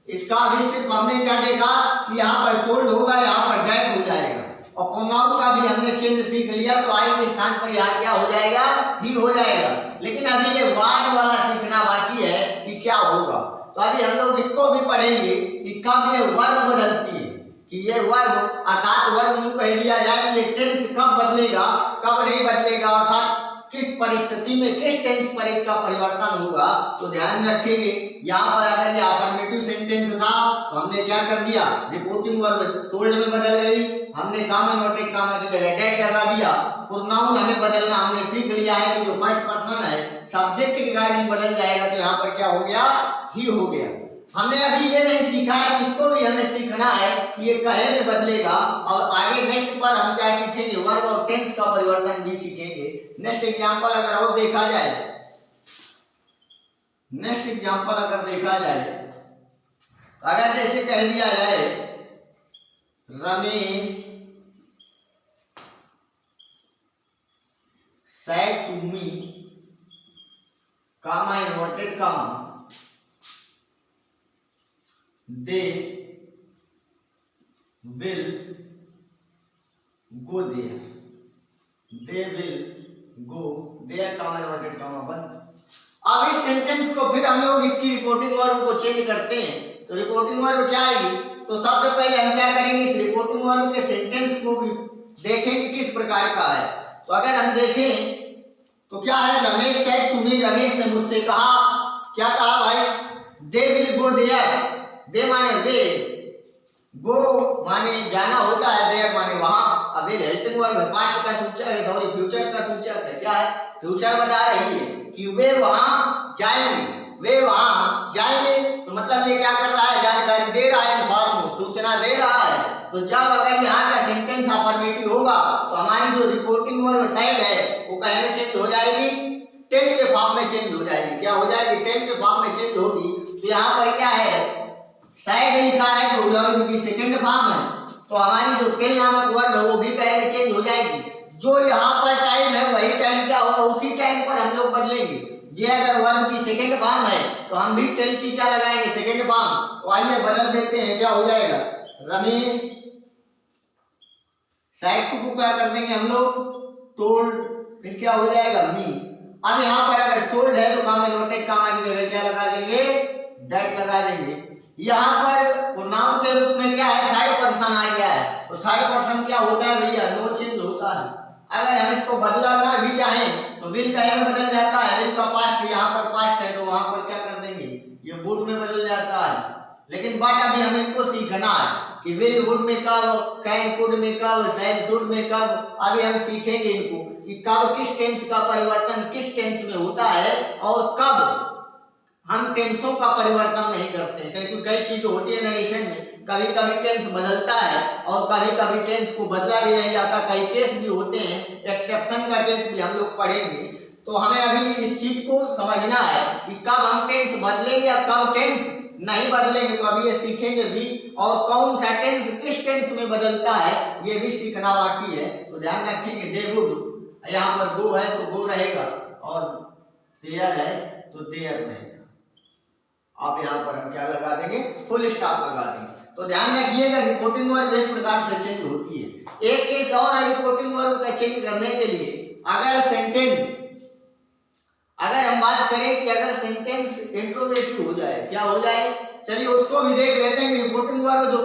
इसका अभी सिर्फ हमने क्या देखा कि यहाँ पर टोल्ड होगा, यहाँ पर डेट हो जाएगा, और प्रोनाउन का भी हमने चिन्ह सीख लिया तो आई के स्थान पर यहाँ क्या हो जाएगा, ही हो जाएगा। लेकिन अभी ये वार वाला सीखना बाकी है कि क्या होगा। तो अभी हम लोग इसको भी पढ़ेंगे कि कब ये वर्ब बदलती है, कि ये वर्ब अर्थात वर्ब यूं कह दिया जाए कि ये टेंस कब बदलेगा, कब नहीं बदलेगा, अर्थात किस परिस्थिति में किस टेंस पर इसका परिवर्तन होगा। तो ध्यान रखेंगे यहाँ पर अगर ये अफर्मेटिव सेंटेंस था तो हमने क्या कर दिया, रिपोर्टिंग वर्ब टोल्ड में बदल गई, हमने कॉमा नोटेड कॉमा की जगह डेट लगा दिया। प्रोनाउन हमें बदलना हमने सीख लिया है कि जो फर्स्ट पर्सन है सब्जेक्ट के रिगार्डिंग बदल जाएगा, तो यहाँ पर क्या हो गया, ही हो गया। हमने अभी ये नहीं सीखा है, इसको भी हमें सीखना है कि ये कहे में बदलेगा। और आगे नेक्स्ट पर हम क्या सीखेंगे, वर्ब और टेंस का परिवर्तन भी सीखेंगे। नेक्स्ट एग्जांपल अगर और देखा जाए, नेक्स्ट एग्जांपल अगर देखा जाए तो अगर जैसे कह दिया जाए Ramesh said to me, comma inverted comma, they will go there, they will go there, comma inverted comma बंद। अब इस सेंटेंस को फिर हम लोग इसकी रिपोर्टिंग वर्ब को चेंज करते हैं, तो रिपोर्टिंग वर्ब क्या आएगी, तो सबसे पहले हम क्या करेंगे, इस रिपोर्टिंग वर्ब के सेंटेंस को भी देखेंगे किस प्रकार का है। तो अगर हम देखें तो क्या है, Ramesh said to me, Ramesh ने मुझसे कहा, क्या कहा भाई, दे विल गो देयर, दे माने वे, गो माने जाना होता है, देयर माने वहां। अब ये हेल्पिंग वर्ब है, पास्ट का सूचक है, सॉरी फ्यूचर का सूचक है, क्या है, फ्यूचर बता रही है कि वे वहां जाएंगे, वे वहां जाएंगे। तो मतलब ये क्या कर रहा है, जानकारी दे रहा है, इन्फॉर्म सूचना दे रहा है। तो जब अगर यहाँ का सेंटेंस अफर्मेटिव होगा तो हमारी जो रिपोर्टिंग वर्ब साइड है वो कहीं में चेंज हो जाएगी, टेन के फॉर्म में चेंज हो जाएगी। क्या हो जाएगी, टेन के फॉर्म में चेंज होगी। तो यहाँ पर क्या है, साइड लिखा है तो वर्ब की सेकंड फॉर्म है, तो हमारी जो टेन नामक वर्ब है वो भी कहीं में चेंज हो जाएगी। जो यहाँ पर टाइम है वही टाइम क्या होगा, उसी टाइम पर हम लोग बदलेंगे। ये अगर वर्ब की सेकंड फॉर्म है तो हम भी टेन की क्या लगाएंगे, सेकंड फॉर्म। तो आइए बदल देते हैं, क्या हो जाएगा, रमेश साइड को क्या कर देंगे हम लोग, टोल्ड, फिर क्या हो जाएगा, मी। अब यहाँ पर अगर टोल्ड है तो कॉमा नोटेड कॉमा की जगह क्या लगा देंगे, दैट लगा देंगे। यहाँ पर प्रोनाउन के रूप में क्या है, थर्ड पर्सन आ गया है, तो थर्ड पर्सन क्या होता है भैया, नो चेंज होता है। अगर हम इसको बदलना भी चाहें तो विल का में बदल जाता है, विल का पास्ट यहाँ पर पास्ट है तो वहां पर क्या कर देंगे, ये वुड में बदल जाता है। लेकिन बट अभी हमें इनको सीखना है कि विल वुड में कब, कैन कुड में कब, शैल शुड में कब। अभी हम सीखेंगे इनको कि कब किस टेंस का परिवर्तन किस टेंस में होता है और कब हम टेंसों का परिवर्तन नहीं करते हैं। क्योंकि कई चीजें होती है नरेशन में, कभी कभी टेंस बदलता है और कभी कभी टेंस को बदला भी नहीं जाता, कई केस भी होते हैं, एक्सेप्शन का केस भी हम लोग पढ़ेंगे। तो हमें अभी इस चीज को समझना है कि कब हम टेंस बदलेंगे या कब टेंस नहीं बदलेंगे। तो अभी ये सीखेंगे भी, और कौन सा टेंस किस टेंस में बदलता है ये भी सीखना बाकी है। तो ध्यान रखेंगे, दे वुड, यहाँ पर गो है तो गो रहेगा, और देयर है तो देयर रहेगा। आप यहाँ पर हम क्या लगा देंगे, फुल स्टॉप लगा देंगे। तो ध्यान रखिएगा, रिपोर्टिंग वर्ब इस प्रकार से चेंज होती है। एक केस और है रिपोर्टिंग वर्ब का चेंज करने के लिए, अगर सेंटेंस, अगर हम बात करें कि अगर सेंटेंस इंट्रोगेटिव हो जाए, क्या हो जाए, चलिए उसको भी देख लेते हैं कि रिपोर्टिंग वर्ब जो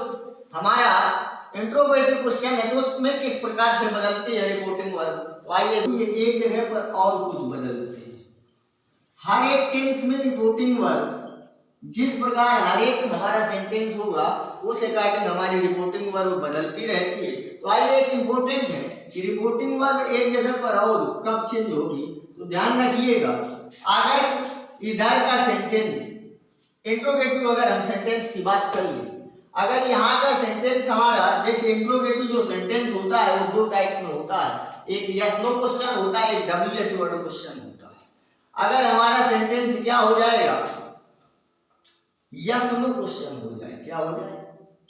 हमारा इंट्रोगेटिव क्वेश्चन है तो उसमें किस प्रकार से बदलती है रिपोर्टिंग वर्ब। तो आइए एक जगह पर और कुछ बदलते हैं। हर एक टेंस में रिपोर्टिंग वर्ब जिस प्रकार हर एक हमारा सेंटेंस होगा उस अकॉर्डिंग हमारी रिपोर्टिंग वर्ब बदलती रहती है। तो आइए एक इंपॉर्टेंट है कि रिपोर्टिंग वर्ब एक जगह पर और कब चेंज होगी। तो ध्यान रखिएगा, अगर इधर का सेंटेंस इंट्रोगेटिव, अगर हम सेंटेंस की बात करें, अगर यहाँ का सेंटेंस हमारा, जैसे इंट्रोगेटिव जो सेंटेंस होता है वो दो टाइप में होता है, एक यस नो क्वेश्चन होता है, एक WH वर्ड क्वेश्चन होता है। अगर हमारा सेंटेंस क्या हो जाएगा, यस नो क्वेश्चन हो जाए, क्या हो जाए,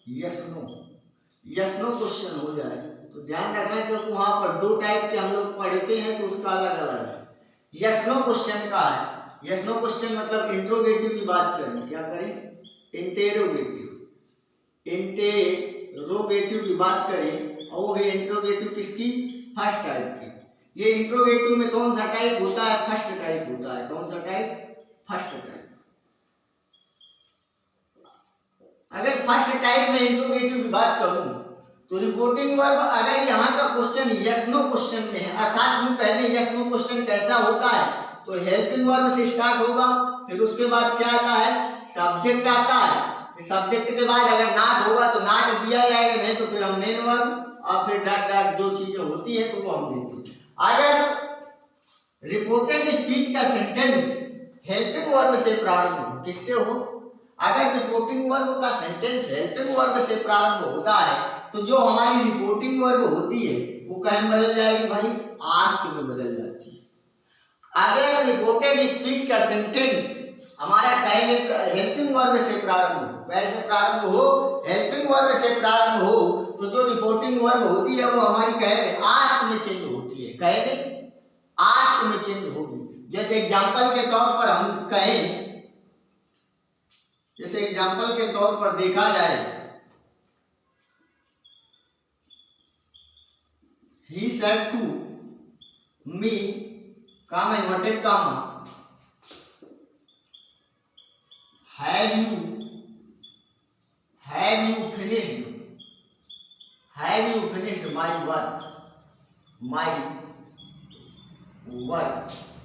यस नो क्वेश्चन हो जाए, तो ध्यान रखना क्योंकि वहां पर दो टाइप के हम लोग पढ़ते हैं तो उसका अलग अलग है। यस नो क्वेश्चन का है, यस नो क्वेश्चन मतलब इंट्रोगेटिव की बात करें, क्या करें, इंटेरोगेटिव की बात करें, और वो है इंट्रोगेटिव किसकी, फर्स्ट टाइप की। ये इंट्रोगेटिव में कौन सा टाइप होता है? फर्स्ट टाइप होता है। कौन सा टाइप? First type. अगर फर्स्ट टाइप में इंट्रोगेटिव की बात करूं तो रिपोर्टिंग वर्ब अगर यहाँ का क्वेश्चन यस नो क्वेश्चन में है, अर्थात हम पहले यस नो क्वेश्चन कैसा होता है तो हेल्पिंग वर्ब से स्टार्ट होगा, फिर उसके बाद क्या आता है? सब्जेक्ट आता है। सब्जेक्ट के बाद अगर नॉट होगा तो नॉट दिया जाएगा, नहीं तो फिर हम मेन वर्ब और फिर डॉट डॉट जो चीजें होती है तो वो हम देते हैं। अगर रिपोर्टेड स्पीच का सेंटेंस हेल्पिंग वर्ब से प्रारंभ हो, किससे हो? अगर रिपोर्टिंग वर्ब का सेंटेंस हेल्पिंग वर्ब से प्रारंभ होता है तो जो हमारी रिपोर्टिंग वर्ब होती है वो कहाँ बदल जाएगी भाई? आस्क में बदल जाती है। अगर रिपोर्टेड स्पीच का सेंटेंस हमारा कहीं में हेल्पिंग वर्ब से प्रारंभ हो, कैसे प्रारंभ हो? हेल्पिंग वर्ब से प्रारंभ हो तो जो रिपोर्टिंग वर्ब होती है वो हमारी कहे में आस्क में चेंज होती है। कहे में आस्क में चेंज होगी। जैसे एग्जांपल के तौर पर हम कहें, जैसे एग्जांपल के तौर पर देखा जाए, he said to me, comma inverted comma, have you finished my work?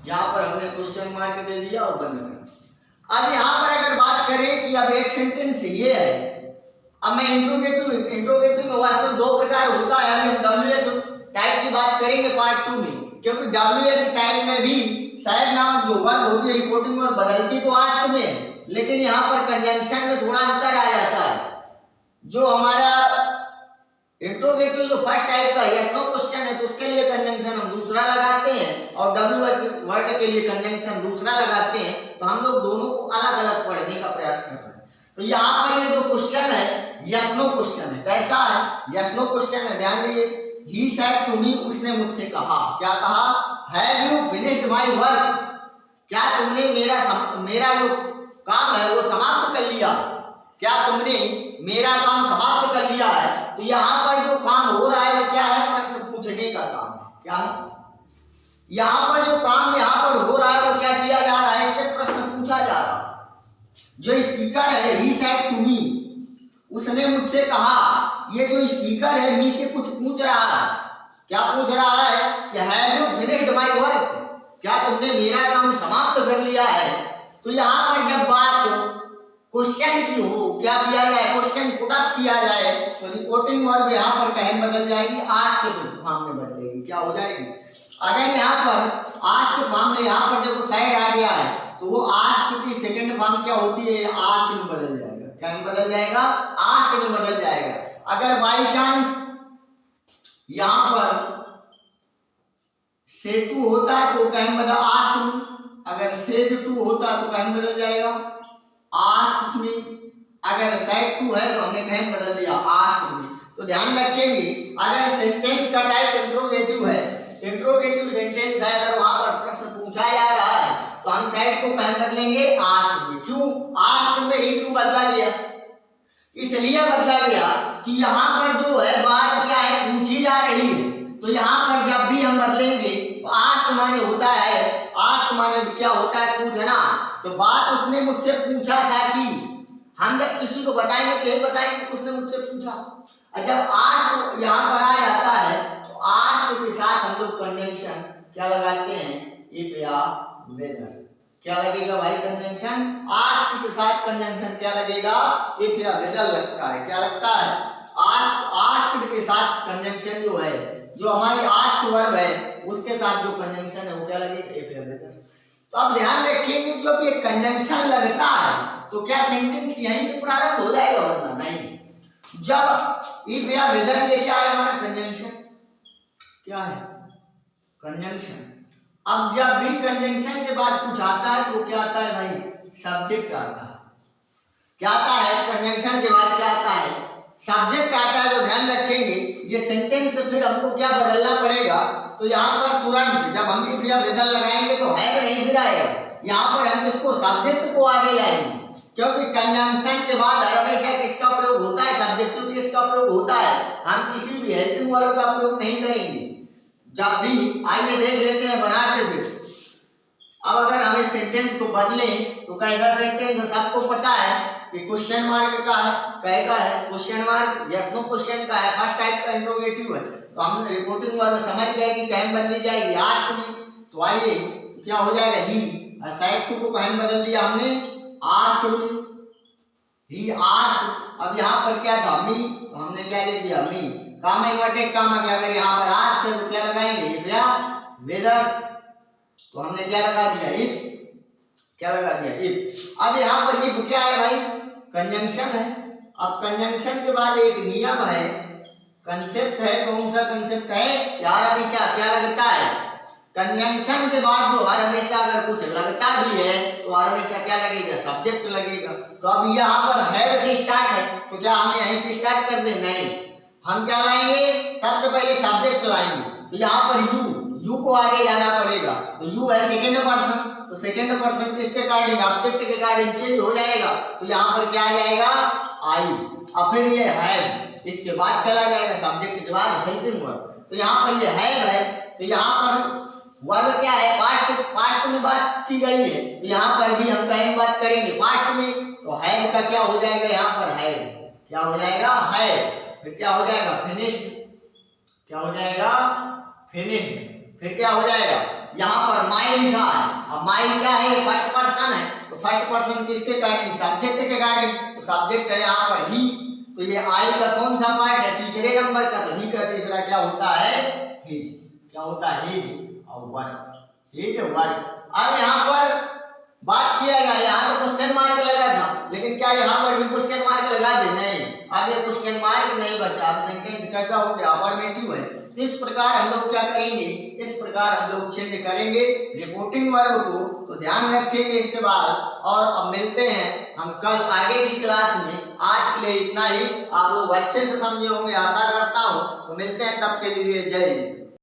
यहाँ पर हमने क्वेश्चन मार्क दे दिया और बंद कर। अब यहाँ पर अगर बात करें कि अब एक सेंटेंस ये है, अब मैं इंट्रोगेटिव में वास्तव दो प्रकार होता है। अभी हम WH टाइप की बात करेंगे पार्ट 2 में, क्योंकि WH टाइप में भी शायद नामक जो वर्ब होती है रिपोर्टिंग और बदलती तो आस्क में है, लेकिन यहाँ पर कंजंक्शन में थोड़ा अंतर आ जाता है। जो हमारा इंट्रोगेटिव जो फर्स्ट टाइप का यस नो क्वेश्चन है तो उसके लिए कंजंक्शन हम दूसरा लगाते हैं और WH वर्ड के लिए कंजंक्शन दूसरा लगाते हैं, तो हम लोग दोनों को अलग अलग पढ़ने का प्रयास कर रहे हैं। तो यहाँ पर ये जो क्वेश्चन है यस नो क्वेश्चन है। कैसा है? यस नो क्वेश्चन है। ध्यान दीजिए, he said to me, उसने मुझसे कहा। क्या कहा? have you finished my work? क्या तुमने मेरा जो काम है वो समाप्त कर लिया? क्या तुमने मेरा काम समाप्त कर लिया है? तो यहाँ पर जो काम हो रहा है वो क्या है? प्रश्न पूछने का काम है। क्या है? यहाँ पर जो काम यहाँ पर हो रहा है वो क्या किया जा रहा है? इससे प्रश्न पूछा जा रहा है। जो स्पीकर है he said to me, उसने मुझसे कहा। ये जो स्पीकर है मी से कुछ पूछ रहा है। क्या पूछ रहा है? कि have you finished my work? क्या तुमने मेरा काम समाप्त कर लिया है? तो यहाँ पर जब बात क्वेश्चन की हो, क्या किया जाए? क्वेश्चन पुट अप किया जाए तो रिपोर्टिंग वर्ब यहाँ पर कहीं बदल जाएगी, आस्क फॉर्म में बदलेगी। क्या हो जाएगी? अगर यहाँ पर आस्क फॉर्म में यहाँ पर देखो साइड आ गया है तो वो आस्क की सेकंड फॉर्म क्या होती है? आस्क में बदल जाएगा। क्या में बदल जाएगा? आस्क में बदल जाएगा। अगर बाई चांस यहाँ पर से टू होता है तो कहीं बदल आस्क में, अगर सेज टू होता तो कहीं बदल जाएगा आस्क में, अगर सेड टू है तो हमने कहीं बदल दिया आस्क में। तो ध्यान रखेंगे अगर सेंटेंस का टाइप इंट्रोगेटिव है, इंट्रोगेटिव सेंटेंस है, अगर वहां पर प्रश्न पूछा जा रहा है तो हम सेड को कहीं बदलेंगे आस्क में। क्यों? आस्क में ही क्यों बदला गया? इसलिए बदला गया कि यहाँ पर जो है बात क्या है? पूछी जा रही है। तो यहाँ पर जब भी हम बदलेंगे तो आस्क माने होता है, आस्क माने क्या होता है? पूछना। तो बात उसने मुझसे पूछा था कि हम जब किसी को बताएंगे तो यही बताएंगे उसने मुझसे पूछा। और जब आस्क यहाँ पर आ जाता है तो आस्क के साथ हम लोग कंजंक्शन क्या लगाते हैं? इफ या वेदर। क्या लगेगा भाई? कंजंक्शन। आस्क के साथ कंजंक्शन क्या लगेगा? इफ या वेदर लगता है। क्या लगता है? आस्क के साथ कंजंक्शन जो है, जो हमारी आस्क वर्ब है उसके साथ जो कंजंक्शन है वो क्या लगेगा? इफ या वेदर। तो अब ध्यान रखिए जब ये कंजंक्शन लगता है तो क्या सेंटेंस यहीं से प्रारंभ हो जाएगा? वरना नहीं। जब इफ या वेदर ये क्या है? हमारा कंजंक्शन। क्या है? कंजंक्शन। अब जब भी कंजंक्शन के बाद कुछ आता है तो क्या आता है भाई? सब्जेक्ट आता है। क्या आता है? कंजंक्शन के बाद क्या आता है? सब्जेक्ट आता है। तो ध्यान रखेंगे ये सेंटेंस फिर हमको क्या बदलना पड़ेगा? तो यहाँ पर तुरंत जब हम इफ या वेदर लगाएंगे तो है नहीं फिर आएगा। यहाँ पर हम इसको सब्जेक्ट को आगे लाएंगे, क्योंकि कंजंक्शन के बाद हमेशा किसका प्रयोग होता है? सब्जेक्टिव केस का प्रयोग होता है। हम किसी भी हेल्पिंग वर्ब का प्रयोग नहीं करेंगे। जब भी आइए देख लेते हैं बनाते फिर। अब अगर हम इस सेंटेंस को बदलें तो कैसा सेंटेंस है, सबको पता है कि क्वेश्चन मार्क का है, कहेगा है question mark, yes no question का है, फर्स्ट टाइप का इंट्रोगेटिव है। तो हम रिपोर्टिंग वर्ब समझ गए कि कहीं बदली जाएगी आस्क में। तो आइए क्या हो जाएगा, ही साइड टू को कहीं बदल दिया हमने आस्क में, ही आस्क। अब यहाँ पर क्या था मी, तो हमने क्या लिख दिया मी, कामा इन्वर्टेड कामा क्या करें, यहाँ पर आस्क है तो क्या लगाएंगे इफ या वेदर, तो हमने क्या लगा दिया इफ, क्या लगा दिया इफ। अब यहाँ पर इफ क्या है भाई, कंजंक्शन है। अब कंजंक्शन के बाद एक नियम है, कंसेप्ट है, कौन सा कंसेप्ट है, यार हमेशा क्या लगता है, कंजंक्शन के बाद जो हर हमेशा अगर कुछ लगता भी है तो हर हमेशा क्या लगेगा, सब्जेक्ट लगेगा। तो अब यहाँ पर हैव से स्टार्ट है तो क्या हमें यहीं से स्टार्ट कर दे, नहीं, हम क्या लाएंगे, सबसे पहले सब्जेक्ट लाएंगे। तो यहाँ पर यू को आगे जाना पड़ेगा, तो यू है सेकेंड पर्सन, तो सेकेंड पर्सन किसके अकॉर्डिंग, ऑब्जेक्ट के अकॉर्डिंग चेंज हो जाएगा। तो यहाँ पर क्या आ जाएगा आई, और फिर ये हैव, इसके बाद चला जाएगा सब्जेक्ट के बाद हेल्पिंग वर्ब। तो यहाँ पर ये हैव है, तो यहाँ पर वर्ब क्या है, पास्ट में बात की गई है, तो यहाँ पर भी हम कहीं बात करेंगे पास्ट में। तो हैव का क्या हो जाएगा, यहाँ पर हैव क्या हो जाएगा, हैव, फिर क्या हो जाएगा फिनिश्ड, क्या हो जाएगा फिनिश्ड, फिर क्या हो जाएगा, यहाँ पर माई लिखा है। अब माई क्या है, फर्स्ट पर्सन है, तो फर्स्ट पर्सन किसके अकॉर्डिंग, सब्जेक्ट के अकॉर्डिंग, तो सब्जेक्ट है यहाँ पर ही। तो ये आई का कौन सा पार्ट है, तीसरे नंबर का, तो ही का तीसरा क्या होता है, हिज, क्या होता है हिज और वर्क, हिज वर्क। अब यहाँ पर बात किया गया, यहाँ तो क्वेश्चन मार्क लगा था, लेकिन क्या यहाँ पर भी क्वेश्चन मार्क लगा दे, नहीं, अब ये क्वेश्चन मार्क नहीं बचा, अब सेंटेंस कैसा हो गया, अफर्मेटिव है। इस प्रकार हम लोग क्या करेंगे, इस प्रकार हम लोग चेंज करेंगे रिपोर्टिंग वर्ब को, तो ध्यान रखेंगे इसके बाद। और अब मिलते हैं हम कल आगे की क्लास में। आज के लिए इतना ही, आप लोग अच्छे से समझे होंगे आशा करता हूँ। तो मिलते हैं तब के लिए, जय हिंद।